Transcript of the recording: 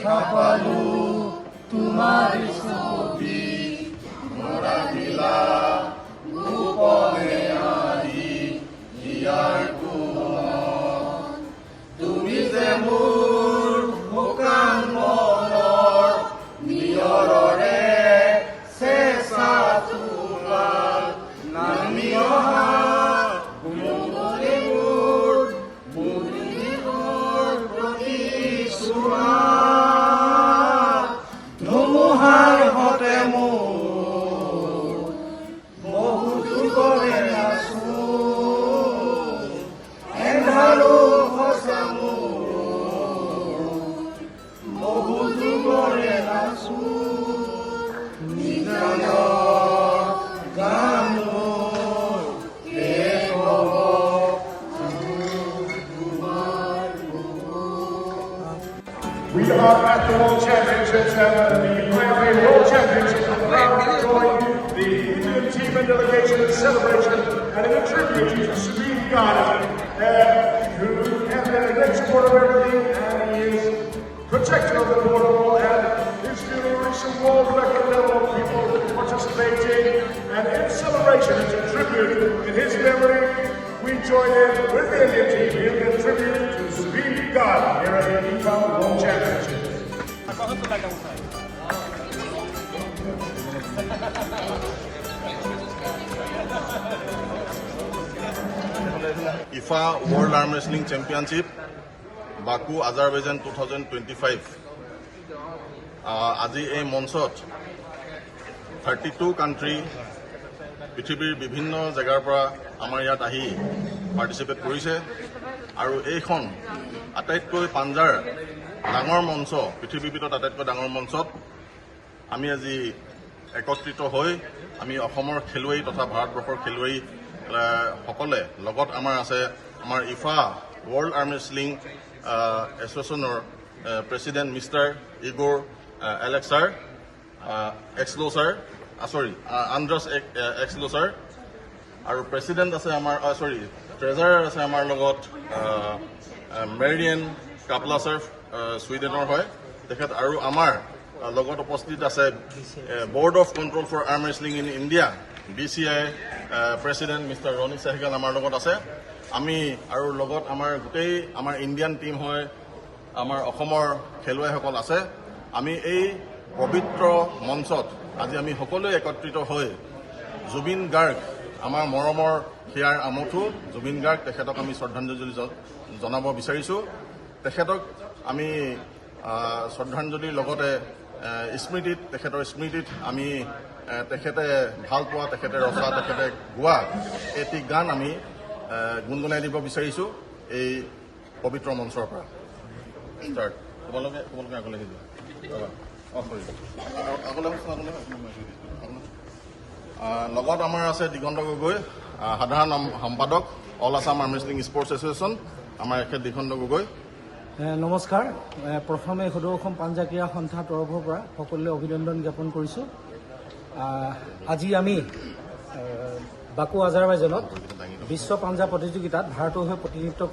দেখা পালো তোমাৰ ছবি মৰা দিলা গোপনে আহি ইয়াৰ কোণত তুমি যে মোৰ শুকান মনৰ নিয়ৰৰে চেঁচা তোমাৰ নামি অহা ধুমুহাৰ হতে মোৰ বহুতো কৰে নাচো এন্ধাৰো সঁচা মোৰ বহুতো কৰে নাচো নিজান গান We are at the World Championships and the Grand World Championships of the join the Indian team and delegation in celebration and in a tribute to Sabine Ghana, who has been a great supporter of everything and he is protector of the protocol and is going to reach some world record level of people participating. And in celebration, it's a tribute in his memory. We join in with the Indian team in a tribute to Sabine Ghana here at the FIFA World Championships. IFA World Arm Wrestling Championship, Baku, Azerbaijan 2025. আজি এই মঞ্চত 32 country পৃথিৱীৰ বিভিন্ন জেগাৰ পৰা আমাৰ ইয়াত আহি পাৰ্টিচিপেট কৰিছে আৰু এইখন আটাইতকৈ পাঞ্জাৰ ডাঙৰ মঞ্চ পৃথিৱীৰ ভিতৰত আটাইতকৈ ডাঙৰ মঞ্চত আমি আজি একত্ৰিত হৈ আমি অসমৰ খেলুৱৈ তথা ভাৰতবৰ্ষৰ খেলুৱৈ সকলে লগত আমাৰ আছে আমাৰ ইফা ৱৰ্ল্ড আৰ্ম ৰেছলিং এছ'চিয়েশ্যনৰ প্ৰেচিডেণ্ট মিষ্টাৰ ইগোৰ এলেক্সাৰ এক্সলোছাৰ আন্দ্ৰাছ এক্সলোছাৰ আৰু প্ৰেচিডেণ্ট আছে আমাৰ ট্ৰেজাৰাৰ আছে আমাৰ লগত মেৰিয়েন কাপলাছাৰ ছুইডেনৰ হয় তেখেত আৰু আমাৰ লগত উপস্থিত আছে board of control for arm wrestling in India BCI president mister Ronny Sehgal আমাৰ লগত আছে আমি আৰু লগত আমাৰ গোটেই আমাৰ ইণ্ডিয়ান টীম হয় আমাৰ অসমৰ খেলুৱৈসকল আছে আমি এই পবিত্ৰ মঞ্চত আজি আমি সকলোৱে একত্ৰিত হৈ জুবিন গাৰ্গ আমাৰ মৰমৰ হিয়াৰ আমঠু জুবিন গাৰ্গ তেখেতক আমি শ্ৰদ্ধাঞ্জলি জনাব বিচাৰিছোঁ তেখেতক আমি শ্ৰদ্ধাঞ্জলিৰ লগতে তেখেতৰ স্মৃতিত আমি তেখেতে ভাল পোৱা তেখেতে ৰচা তেখেতে গোৱা এটি গান আমি গুণগুণাই দিব বিচাৰিছোঁ এই পবিত্ৰ মঞ্চৰ পৰা ষ্টাৰ্ট তোমালোকে আগলৈ লগত আমাৰ আছে দিগন্ত গগৈ সাধাৰণ সম্পাদক all Assam arm wrestling sports association আমাৰ এখেত দিগন্ত গগৈ নমস্কাৰ প্ৰথমে সদৌ অসম পাঞ্জা ক্ৰীড়া সন্থাৰ তৰফৰ পৰা সকলোলৈ অভিনন্দন জ্ঞাপন কৰিছোঁ আজি আমি বাকু আজাৰবাইজানত বিশ্ব পাঞ্জা প্ৰতিযোগিতাত ভাৰতৰ হৈ প্ৰতিনিধিত্ব